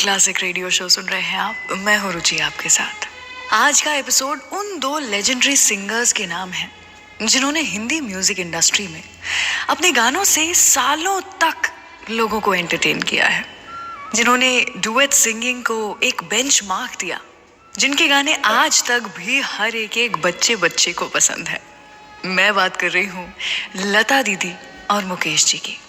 Classic radio show सुन रहे हैं आप। मैं हूं रुचि आपके साथ। आज का एपिसोड उन दो लेजेंडरी सिंगर्स के नाम है जिन्होंने हिंदी म्यूजिक इंडस्ट्री में अपने गानों से सालों तक लोगों को एंटरटेन किया है, जिन्होंने डुएट सिंगिंग को एक बेंचमार्क दिया, जिनके गाने आज तक भी हर एक बच्चे बच्चे को पसंद है। मैं बात कर रही हूँ लता दीदी और मुकेश जी की।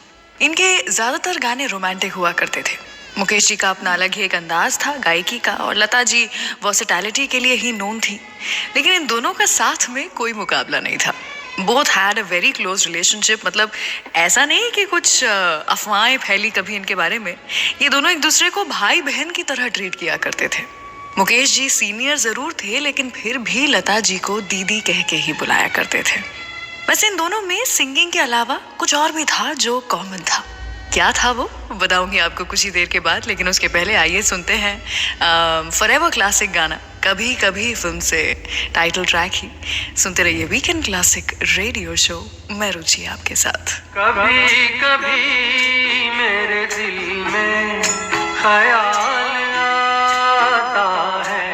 इनके ज्यादातर गाने रोमांटिक हुआ करते थे। मुकेश जी का अपना अलग ही एक अंदाज था गायकी का, और लता जी वर्सेटैलिटी के लिए ही नोन थी, लेकिन इन दोनों का साथ में कोई मुकाबला नहीं था। Both had a very close relationship. मतलब ऐसा नहीं कि कुछ अफवाहें फैली कभी इनके बारे में। ये दोनों एक दूसरे को भाई बहन की तरह ट्रीट किया करते थे। मुकेश जी सीनियर जरूर थे, लेकिन फिर भी लता जी को दीदी कह के ही बुलाया करते थे। बस इन दोनों में सिंगिंग के अलावा कुछ और भी था जो कॉमन था। क्या था वो बताऊंगी आपको कुछ ही देर के बाद, लेकिन उसके पहले आइए सुनते हैं फॉरएवर क्लासिक गाना कभी कभी फिल्म से टाइटल ट्रैक ही। सुनते रहिए वीकेंड क्लासिक रेडियो शो। मैं रुचि आपके साथ। कभी कभी मेरे दिल में ख्याल आता है,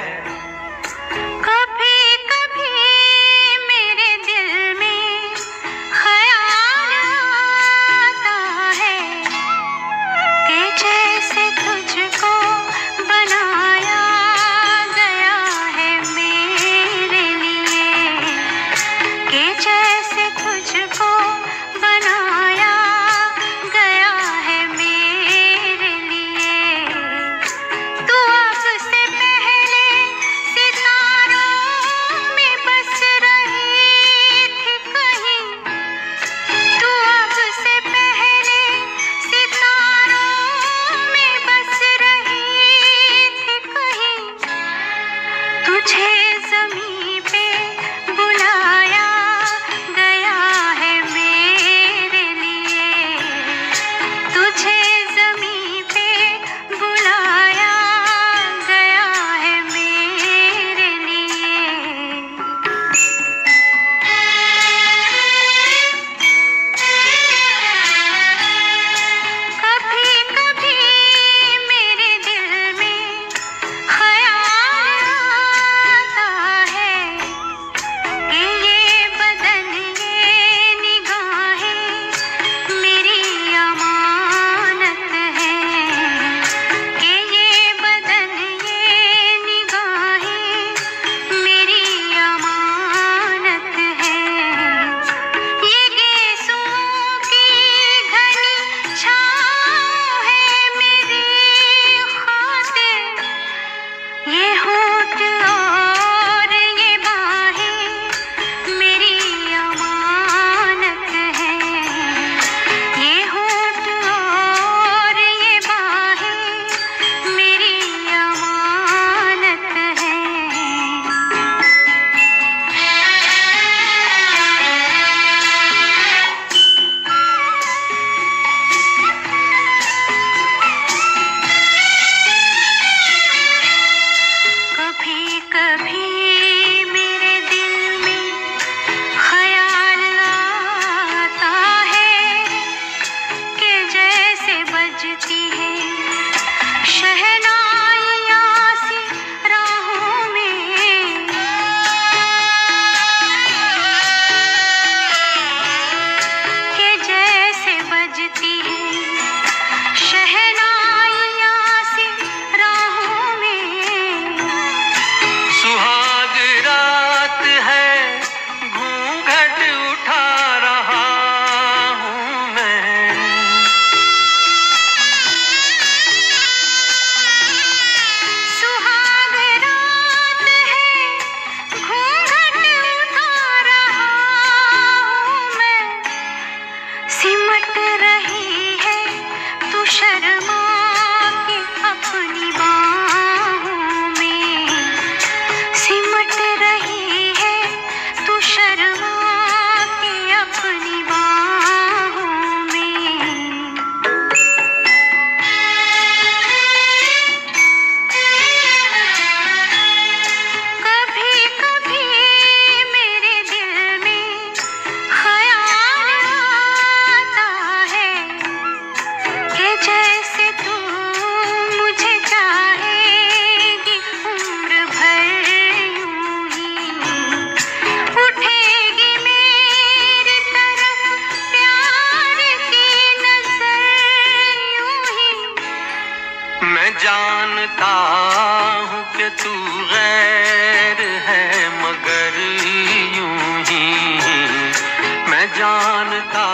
जानता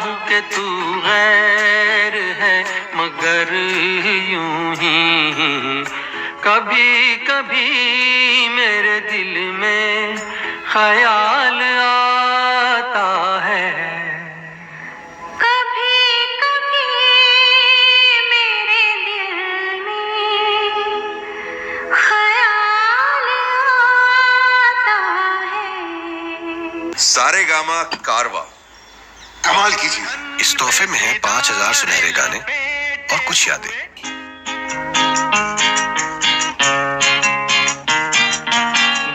हूँ कि तू गैर है, मगर यूं ही कभी कभी मेरे दिल में ख्याल आता है। कभी कभी मेरे दिल में ख्याल आता है। सारेगामा कारवा कमाल की चीज। इस तोहफे में है 5000 सुनहरे गाने और कुछ यादें।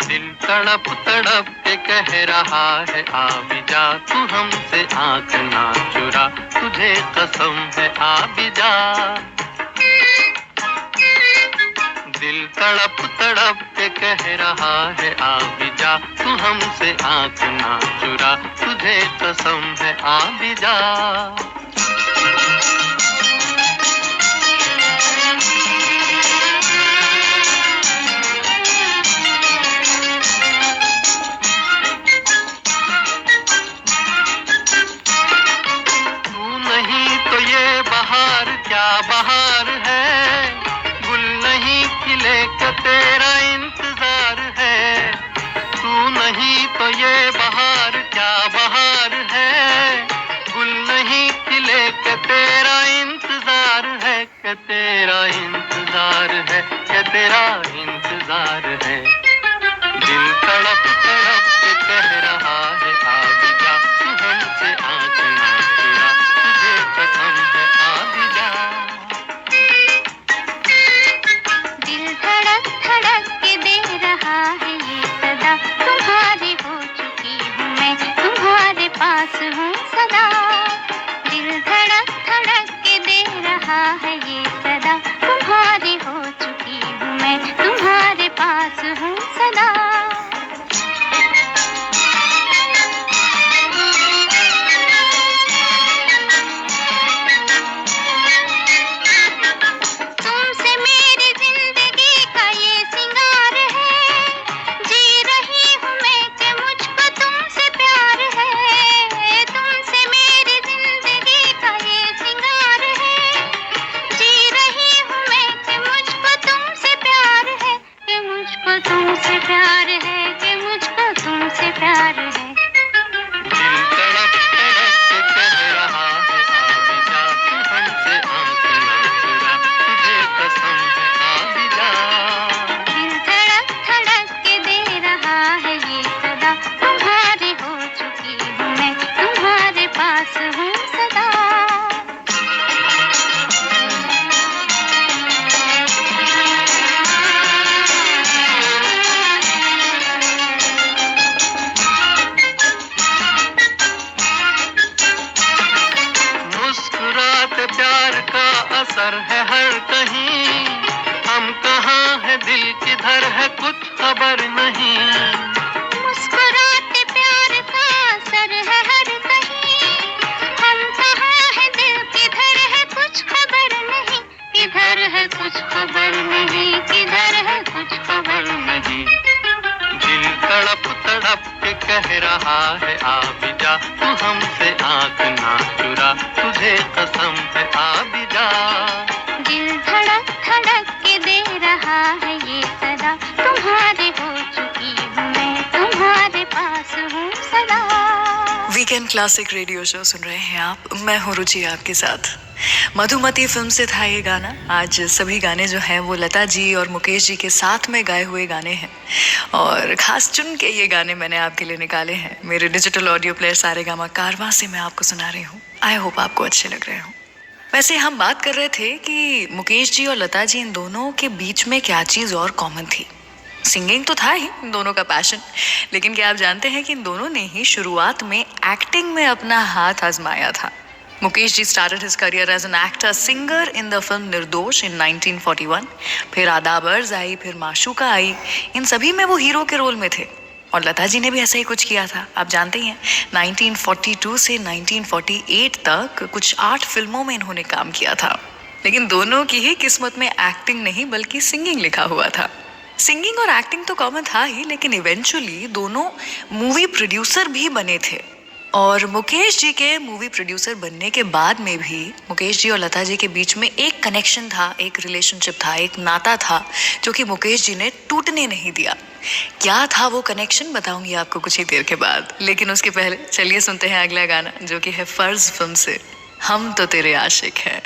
दिल तड़प तड़प के कह रहा है आ भी जा, तू हमसे आंख ना चुरा, तुझे कसम है आ भी जा। दिल तड़प तड़प के कह रहा है आ भी जा, तू हमसे आंख ना चुरा, तुझे कसम है आ भी जा। तू नहीं तो ये बहार क्या बहार है, गुल नहीं खिले का तेरा इंतजार है। तू नहीं तो ये बहार क्या बहार है, गुल नहीं खिले का तेरा इंतजार है, कि तेरा इंतजार है, कि तेरा इंतजार है। दिल तड़प तड़प के कह रहा है आ भी जा, तू हमसे आंख ना चुरा, तुझे कसम है आ भी जा। दिल धड़क धड़क के दे रहा है ये सदा, तुम्हारी हो चुकी हूँ मैं, तुम्हारे पास हूँ सदा। दिल धड़क धड़क के दे रहा है ये सदा, तुम्हारी हो चुकी हूँ मैं, तुम्हारे पास हूँ सदा। तुमसे मेरी जिंदगी का ये सिंगार है, जी रही हूँ मैं कि मुझको तुमसे प्यार है। तुमसे मेरी जिंदगी का ये सिंगार है, जी रही हूँ मैं कि मुझको तुमसे प्यार है, कि मुझको तुमसे प्यार है, कि मुझको तुमसे प्यार है। दिल तड़प तड़प के कह रहा है आ भी जा, तू हमसे आंख ना चुरा, तुझे कसम है आ भी जा। दिल धड़क धड़क के दे रहा है ये सदा, तुम्हारी हो चुकी हूँ मैं, तुम्हारे पास हूँ सदा। मुस्कुराते प्यार का असर है हर कहीं, हम कहाँ है दिल किधर है कुछ खबर नहीं। मुस्कुराते प्यार का असर है हर कहीं, हम कहाँ है दिल किधर है कुछ खबर नहीं, किधर है कुछ खबर नहीं, किधर है कुछ खबर नहीं। दिल तड़प तड़प के कह रहा है आ भी जा, तू हमसे आंख ना चुरा, तुझे कसम है आ भी जा। दिल धड़क धड़क के दे रहा है ये सदा, तुम्हारी हो चुकी हूँ मैं, तुम्हारे पास हूँ सदा। वीकेंड क्लासिक रेडियो शो सुन रहे हैं आप, मैं हूँ रुचि आपके साथ। मधुमती फिल्म से था ये गाना। आज सभी गाने जो हैं वो लता जी और मुकेश जी के साथ में गाए हुए गाने हैं, और खास चुन के ये गाने मैंने आपके लिए निकाले हैं मेरे डिजिटल ऑडियो प्लेयर सारेगामा कारवा से। मैं आपको सुना रही हूँ, आई होप आपको अच्छे लग रहे हो। वैसे हम बात कर रहे थे कि मुकेश जी और लता जी, इन दोनों के बीच में क्या चीज़ और कॉमन थी। सिंगिंग तो था ही इन दोनों का पैशन, लेकिन क्या आप जानते हैं कि इन दोनों ने ही शुरुआत में एक्टिंग में अपना हाथ आजमाया था। Mukesh ji started his career as an actor singer in the film निर्दोष in 1941। फिर आदाबर्ज आई, फिर माशूका आई, इन सभी में वो हीरो के रोल में थे। और लता जी ने भी ऐसा ही कुछ किया था, आप जानते ही हैं। 1942 से 1948 तक कुछ 8 फिल्मों में इन्होंने काम किया था। लेकिन दोनों की ही किस्मत में एक्टिंग नहीं बल्कि सिंगिंग लिखा हुआ था। सिंगिंग और एक्टिंग तो कॉमन था ही, लेकिन इवेंचुअली दोनों मूवी प्रोड्यूसर भी बने थे। और मुकेश जी के मूवी प्रोड्यूसर बनने के बाद में भी मुकेश जी और लता जी के बीच में एक कनेक्शन था, एक रिलेशनशिप था, एक नाता था जो कि मुकेश जी ने टूटने नहीं दिया। क्या था वो कनेक्शन बताऊंगी आपको कुछ ही देर के बाद, लेकिन उसके पहले चलिए सुनते हैं अगला गाना जो कि है फर्ज फिल्म से हम तो तेरे आशिक हैं।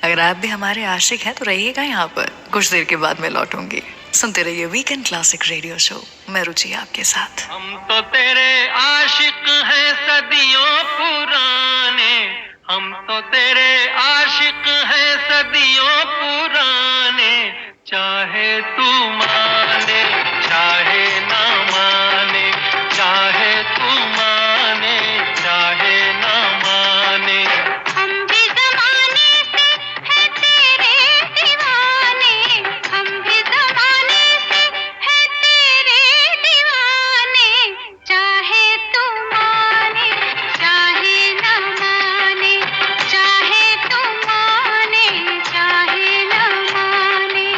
अगर आप भी हमारे आशिक हैं तो रहिएगा यहाँ पर, कुछ देर के बाद मैं लौटूंगी। सुनते रहिए वीकेंड क्लासिक रेडियो शो, मैं रुचि आपके साथ। हम तो तेरे आशिक हैं सदियों पुराने, हम तो तेरे आशिक हैं सदियों पुराने, चाहे तू माने चाहे ना माने, चाहे तू माने चाहे ना माने। हम भी ज़माने से हैं तेरे दीवाने, हम भी ज़माने से हैं तेरे दीवाने, चाहे तू माने चाहे ना माने, चाहे तू माने चाहे ना माने।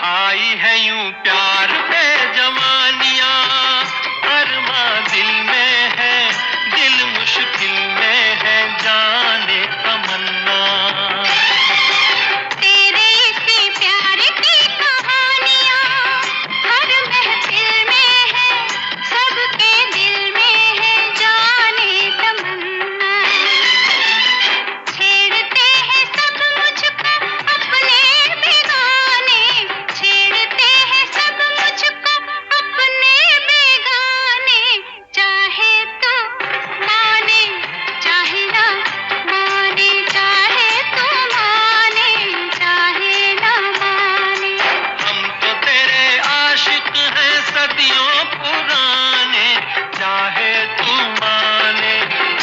आई है यूं प्यार पे जवानियां, अरमा दिल में है, दिल मुश्किल में है, जाने तमन्ना। तेरे इसी प्यार की कहानियाँ हर महफिल में है, सबके दिल में है, जाने तमन्ना। छेड़ते हैं सब मुझको अपने बेगाने, छेड़ते हैं सब मुझको अपने बेगाने, चाहे तो माने चाहे ना माने, चाहे तो माने चाहे ना माने। हम तो तेरे आशिक हैं सदियों पुराने, चाहे तू माने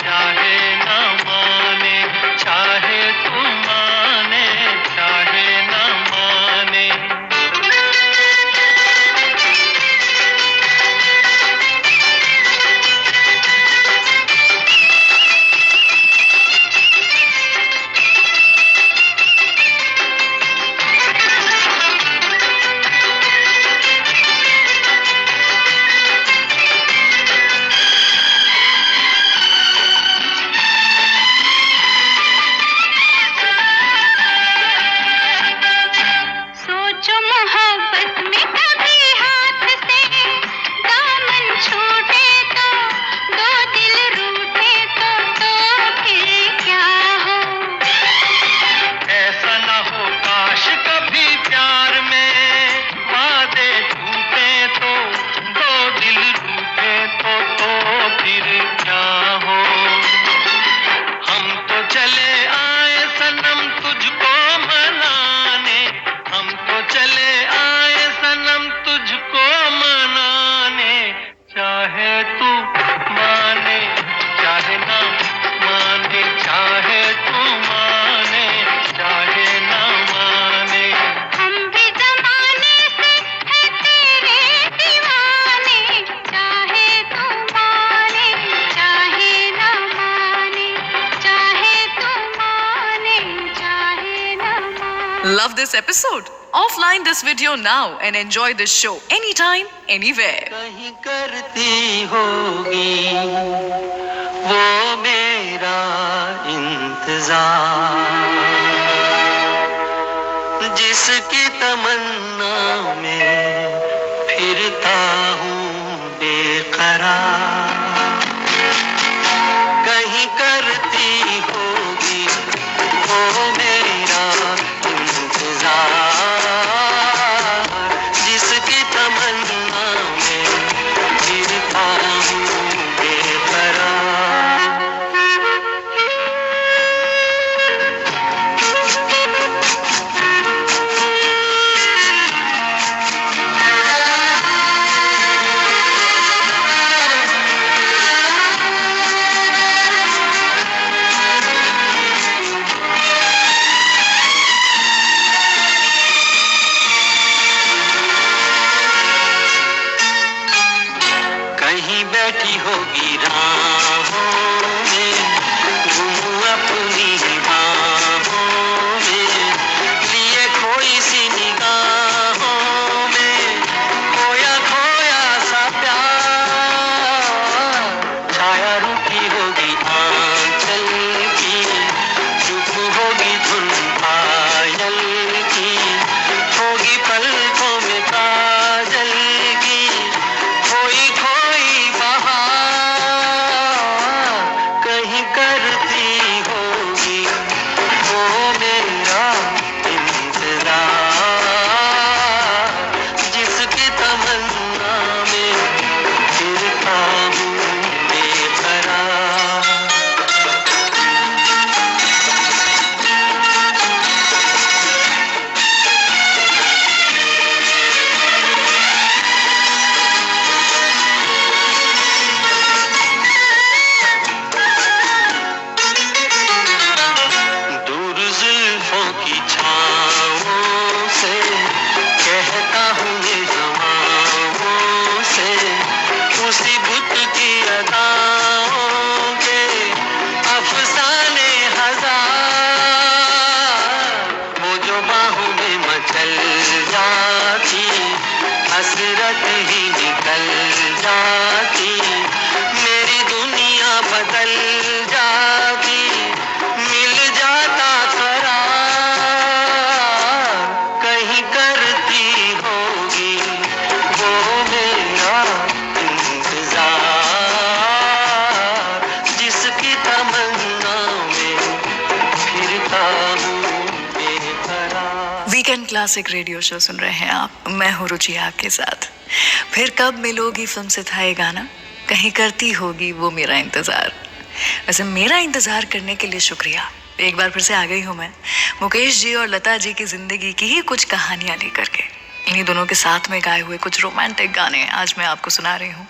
चाहे ना माने, चाहे तू माने चाहे ना माने। सोचो मोहब्बत में कभी हाथ से दामन छूटे तो, दो दिल रूठे तो फिर क्या हो। ऐसा न हो काश कभी प्यार में वादे टूटे तो, दो दिल रूठे तो फिर क्या हो। हम तो चले आए सनम तुझको मनाने, हम तो चले आए सनम तुझको मनाने, चाहे तू माने चाहे ना माने, चाहे तू माने चाहे ना माने। हम भी ज़माने से हैं तेरे दीवाने, चाहे तू माने चाहे ना माने, चाहे तू माने चाहे ना माने। Love this episode? Offline this video now and enjoy this show anytime, anywhere. कहीं करती होगी वो मेरा इंतजार, जिसकी तमन्ना में फिरता हूँ बेकरार। कहीं करती होगी वो मेरा इंतजार, जिसकी तमन्ना में फिरता हूँ बेकरार। रात ही निकल जाती, मेरी दुनिया बदल जाती, मिल जाता करार, कहीं करती होगी वो मेरा इंतजार, जिसकी तमन्ना में फिरता हूँ बेकरार। वीकेंड क्लासिक रेडियो शो सुन रहे हैं आप, मैं हूँ रुचि आपके साथ। फिर कब मिलोगी फिल्म से था ये गाना, कहीं करती होगी वो मेरा इंतजार। वैसे मेरा इंतजार करने के लिए शुक्रिया। एक बार फिर से आ गई हूँ मैं मुकेश जी और लता जी की जिंदगी की ही कुछ कहानियां लेकर के। इन्हीं दोनों के साथ में गाए हुए कुछ रोमांटिक गाने आज मैं आपको सुना रही हूँ।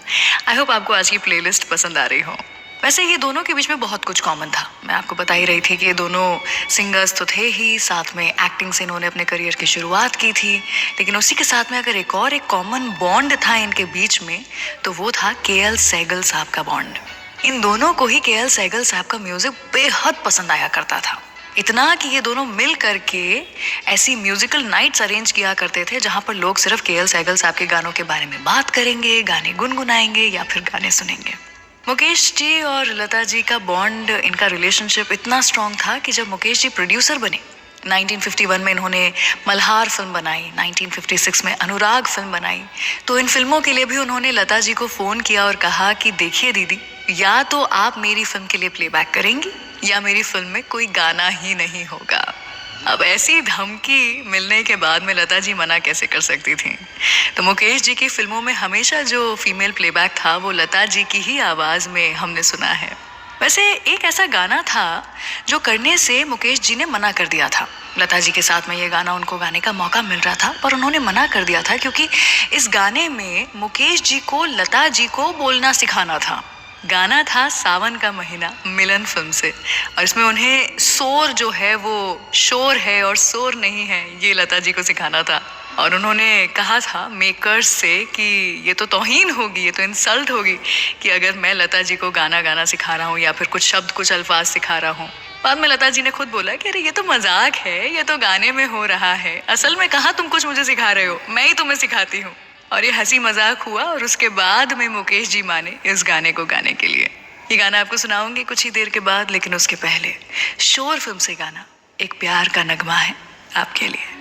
आई होप आपको आज की प्लेलिस्ट पसंद आ रही हो। वैसे ये दोनों के बीच में बहुत कुछ कॉमन था। मैं आपको बता ही रही थी कि ये दोनों सिंगर्स तो थे ही, साथ में एक्टिंग से इन्होंने अपने करियर की शुरुआत की थी, लेकिन उसी के साथ में अगर एक कॉमन बॉन्ड था इनके बीच में तो वो था केएल सहगल साहब का बॉन्ड। इन दोनों को ही केएल सहगल साहब का म्यूजिक बेहद पसंद आया करता था, इतना कि ये दोनों मिल करके ऐसी म्यूजिकल नाइट्स अरेंज किया करते थे जहां पर लोग सिर्फ केएल सहगल साहब के गानों के बारे में बात करेंगे, गाने गुनगुनाएंगे या फिर गाने सुनेंगे। मुकेश जी और लता जी का बॉन्ड, इनका रिलेशनशिप इतना स्ट्रॉन्ग था कि जब मुकेश जी प्रोड्यूसर बने 1951 में इन्होंने मल्हार फिल्म बनाई, 1956 में अनुराग फिल्म बनाई, तो इन फिल्मों के लिए भी उन्होंने लता जी को फ़ोन किया और कहा कि देखिए दीदी, या तो आप मेरी फिल्म के लिए प्लेबैक करेंगी या मेरी फिल्म में कोई गाना ही नहीं होगा। अब ऐसी धमकी मिलने के बाद में लता जी मना कैसे कर सकती थी। तो मुकेश जी की फिल्मों में हमेशा जो फीमेल प्लेबैक था वो लता जी की ही आवाज़ में हमने सुना है। वैसे एक ऐसा गाना था जो करने से मुकेश जी ने मना कर दिया था। लता जी के साथ में ये गाना उनको गाने का मौका मिल रहा था पर उन्होंने मना कर दिया था क्योंकि इस गाने में मुकेश जी को लता जी को बोलना सिखाना था। गाना था सावन का महीना, मिलन फिल्म से, और इसमें उन्हें शोर जो है वो शोर है और शोर नहीं है, ये लता जी को सिखाना था। और उन्होंने कहा था मेकर्स से कि ये तो तौहीन होगी, ये तो इंसल्ट होगी कि अगर मैं लता जी को गाना सिखा रहा हूँ या फिर कुछ शब्द कुछ अल्फाज सिखा रहा हूँ। बाद में लता जी ने खुद बोला कि अरे ये तो मजाक है, ये तो गाने में हो रहा है, असल में कहाँ तुम कुछ मुझे सिखा रहे हो, मैं ही तुम्हें सिखाती हूँ। और ये हंसी मजाक हुआ और उसके बाद में मुकेश जी माने इस गाने को गाने के लिए। ये गाना आपको सुनाऊंगी कुछ ही देर के बाद, लेकिन उसके पहले शोर फिल्म से गाना एक प्यार का नगमा है आपके लिए।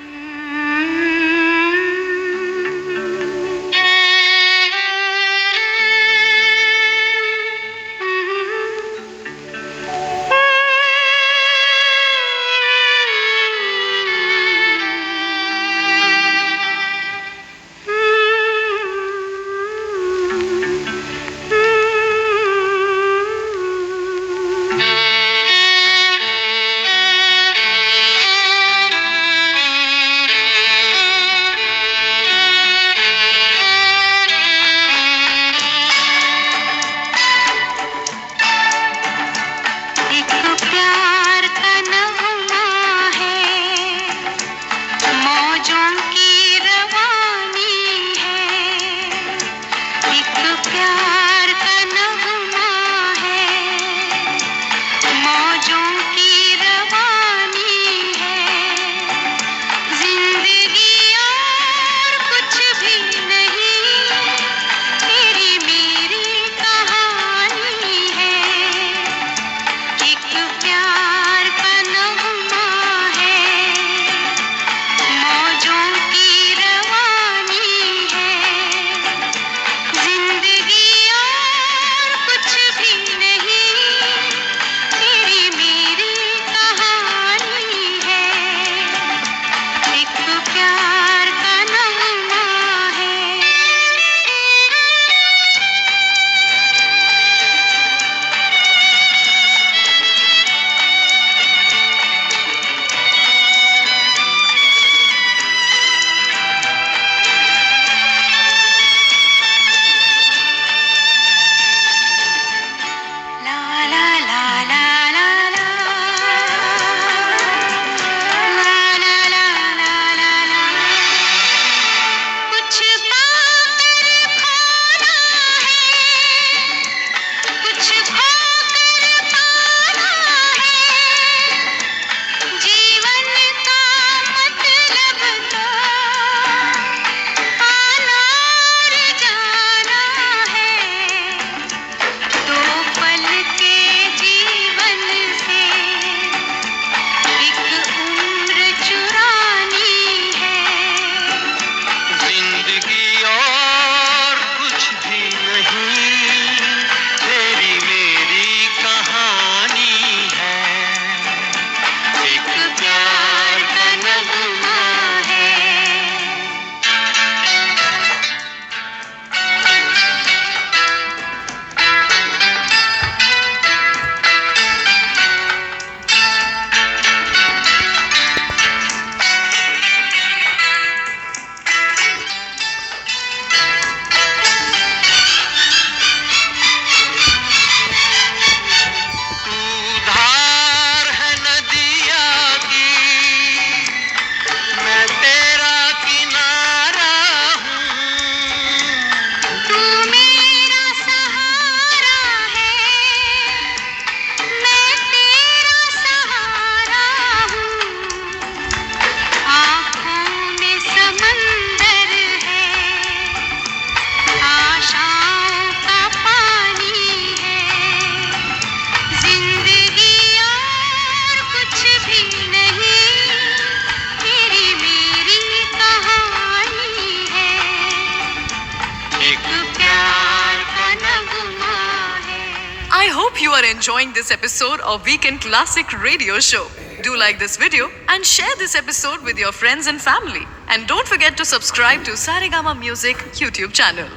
are enjoying this episode of Weekend Classic Radio Show. Do like this video and share this episode with your friends and family. And don't forget to subscribe to Saregama Music YouTube channel.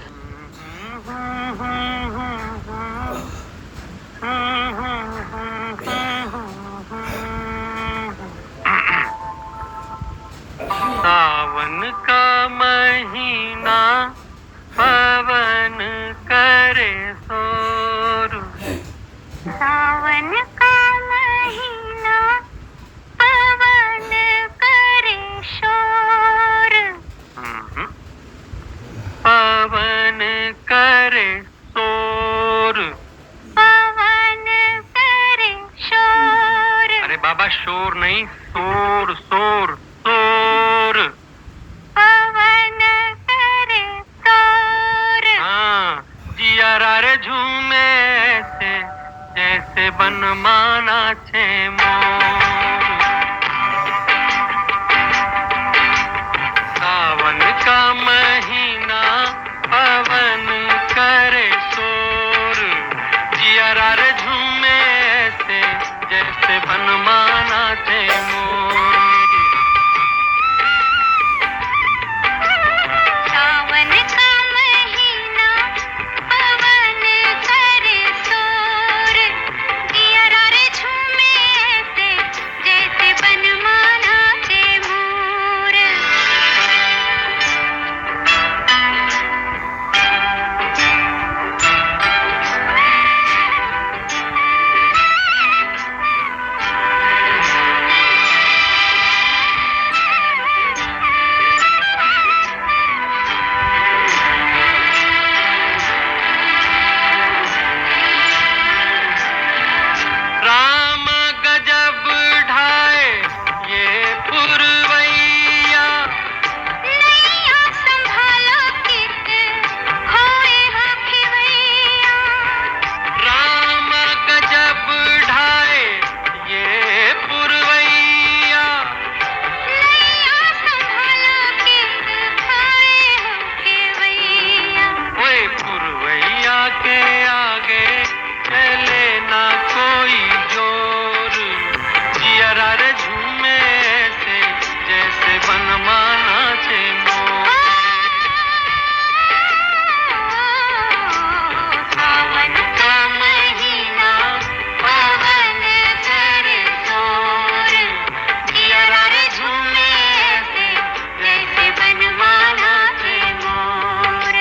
सावन का महीना पवन करे शोर, सावन का महीना पवन करे शोर, पवन करे शोर। पवन करे शोर, अरे बाबा शोर नहीं, शोर शोर शोर। पवन करे शोर, हाँ, जिया रे झूमे ऐसे जैसे बनमाना छे मोर। सावन का महीना पवन करे शोर, जिया रे झूमे ऐसे जैसे बनमाना छे मोर। सावन का महीना पवन करे शोर, जिया रे झूमे ऐसे जैसे बनमाना छे मोर। राम गजब ढाए ये पुरवैया, नैया संभालो कित खोए हो खिवैया, राम गजब ढाए ये पुरवैया। नैया संभालो कित खोए हो खिवैया। ओए पुरवैया के आगे चले ना कोई जोर, जिया रे झूमे ऐसे जैसे बनमाना छे मोर। सावन का महीना पवन करे शोर, जिया रे झूमे ऐसे जैसे बनमाना छे मोर।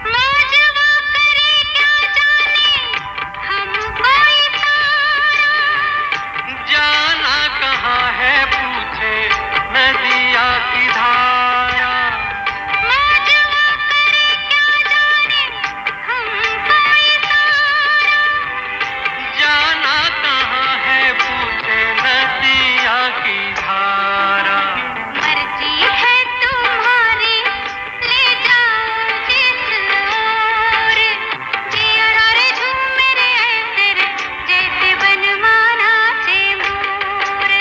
मौजवा करे क्या जाने हमको इशारा, जाना कहाँ है पूछे नदिया की धारा। मौजवा करे क्या जाने हमको इशारा, जाना कहाँ है पूछे नदिया की धारा। मर्जी है तुम्हारी ले जाओ जिस ओर, जिया रे झूमे रे ऐसे रे जैसे बनमाना छे मोर।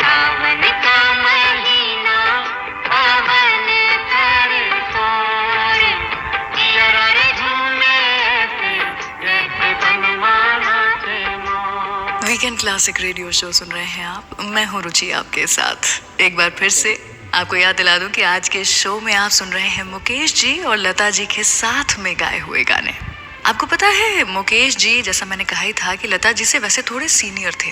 सावन का महीना पवन करे शोर, जिया रे झूमे ऐसे जैसे बनमाना छे मोर। वीकेंड क्लासिक रेडियो शो सुन रहे हैं आप। मैं हूं रुचि आपके साथ। एक बार फिर से आपको याद दिला दूं कि आज के शो में आप सुन रहे हैं मुकेश जी और लता जी के साथ में गाए हुए गाने। आपको पता है मुकेश जी, जैसा मैंने कहा ही था कि लता जी से वैसे थोड़े सीनियर थे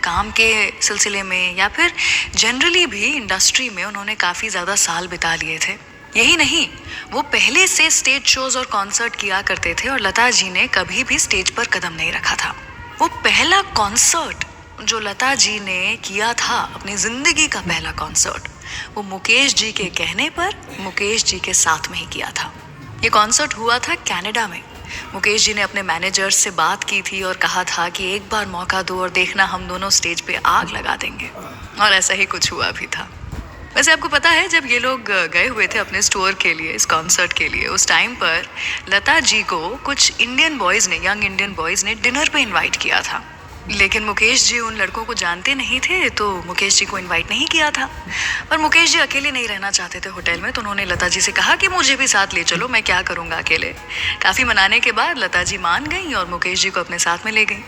काम के सिलसिले में, या फिर जनरली भी इंडस्ट्री में उन्होंने काफ़ी ज़्यादा साल बिता लिए थे। यही नहीं, वो पहले से स्टेज शोज और कॉन्सर्ट किया करते थे और लता जी ने कभी भी स्टेज पर कदम नहीं रखा था। वो पहला कॉन्सर्ट जो लता जी ने किया था, अपनी जिंदगी का पहला कॉन्सर्ट, वो मुकेश जी के कहने पर मुकेश जी के साथ में ही किया था। ये कॉन्सर्ट हुआ था कनाडा में, मुकेश जी ने अपने मैनेजर्स से बात की थी और कहा था कि एक बार मौका दो और देखना हम दोनों स्टेज पे आग लगा देंगे, और ऐसा ही कुछ हुआ भी था। वैसे आपको पता है, जब ये लोग गए हुए थे अपने स्टोर के लिए, इस कॉन्सर्ट के लिए, उस टाइम पर लता जी को कुछ इंडियन बॉयज़ ने, यंग इंडियन बॉयज़ ने डिनर पे इनवाइट किया था, लेकिन मुकेश जी उन लड़कों को जानते नहीं थे तो मुकेश जी को इनवाइट नहीं किया था। पर मुकेश जी अकेले नहीं रहना चाहते थे होटल में, तो उन्होंने लता जी से कहा कि मुझे भी साथ ले चलो, मैं क्या करूँगा अकेले। काफ़ी मनाने के बाद लता जी मान गई और मुकेश जी को अपने साथ में ले गई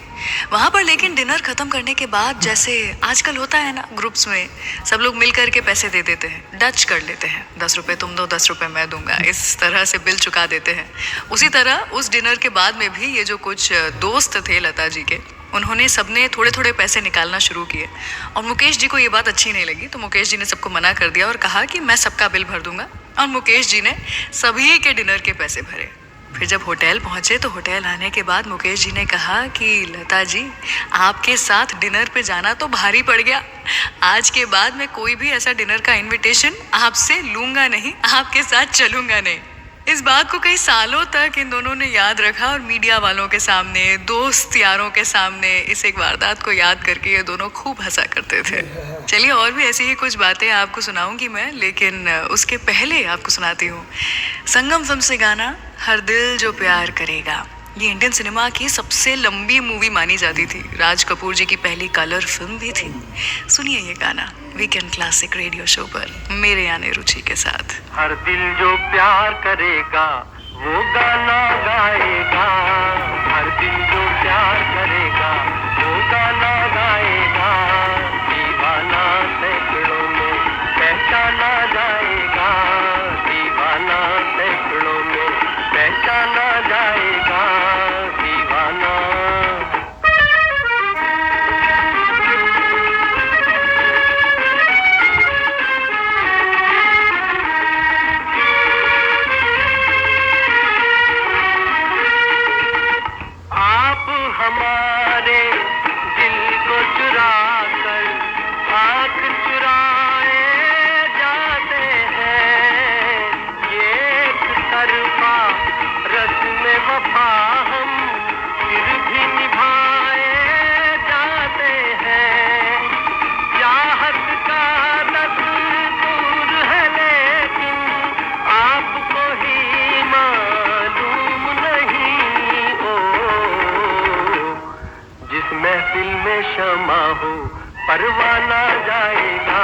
वहाँ पर। लेकिन डिनर ख़त्म करने के बाद, जैसे आजकल होता है ना, ग्रुप्स में सब लोग मिल करके पैसे दे देते हैं, डच कर लेते हैं, 10 रुपये तुम दो 10 रुपये मैं दूंगा, इस तरह से बिल चुका देते हैं। उसी तरह उस डिनर के बाद में भी ये जो कुछ दोस्त थे लता जी के, उन्होंने सबने थोड़े थोड़े पैसे निकालना शुरू किए, और मुकेश जी को ये बात अच्छी नहीं लगी, तो मुकेश जी ने सबको मना कर दिया और कहा कि मैं सबका बिल भर दूंगा, और मुकेश जी ने सभी के डिनर के पैसे भरे। फिर जब होटल पहुंचे तो होटल आने के बाद मुकेश जी ने कहा कि लता जी, आपके साथ डिनर पे जाना तो भारी पड़ गया, आज के बाद मैं कोई भी ऐसा डिनर का इनविटेशन आपसे लूंगा नहीं, आपके साथ चलूंगा नहीं। इस बात को कई सालों तक इन दोनों ने याद रखा, और मीडिया वालों के सामने, दोस्त यारों के सामने इस एक वारदात को याद करके ये दोनों खूब हंसा करते थे। चलिए, और भी ऐसी ही कुछ बातें आपको सुनाऊंगी मैं, लेकिन उसके पहले आपको सुनाती हूँ संगम फिल्म से गाना हर दिल जो प्यार करेगा। ये इंडियन सिनेमा की सबसे लंबी मूवी मानी जाती थी, राज कपूर जी की पहली कलर फिल्म भी थी। सुनिए ये गाना वीकेंड क्लासिक रेडियो शो पर मेरे यानी रुचि के साथ। हर दिल जो प्यार करेगा वो गाना गाएगा, हर दिल जो प्यार करेगा वो गाना गाएगा, दीवाना सैकड़ों में पहचाना जाएगा, दीवाना सैकड़ों में पहचाना जाएगा, दीवाना। हमारे दिल को चुरा कर आँख चुराए जाते हैं, ये एक तरफा रस्म वफा हम फिर भी निभाए जाते हैं, चाहत का दस्तूर है लेकिन आपको ही मालूम नहीं। ओ जिस महफिल में शमा हो परवाना जाएगा,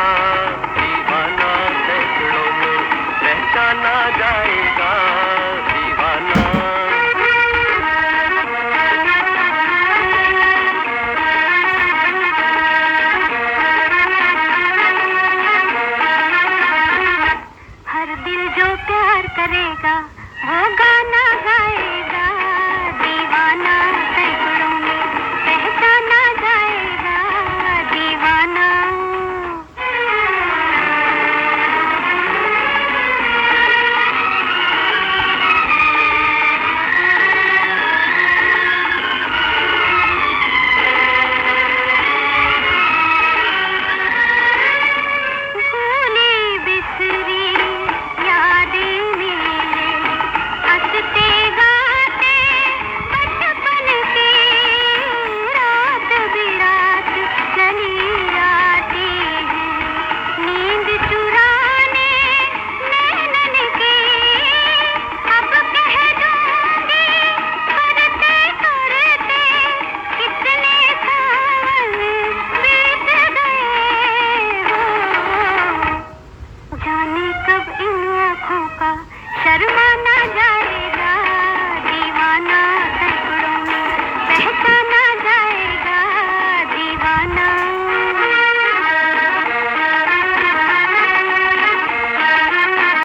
दीवाना सैकड़ों में पहचाना जाएगा,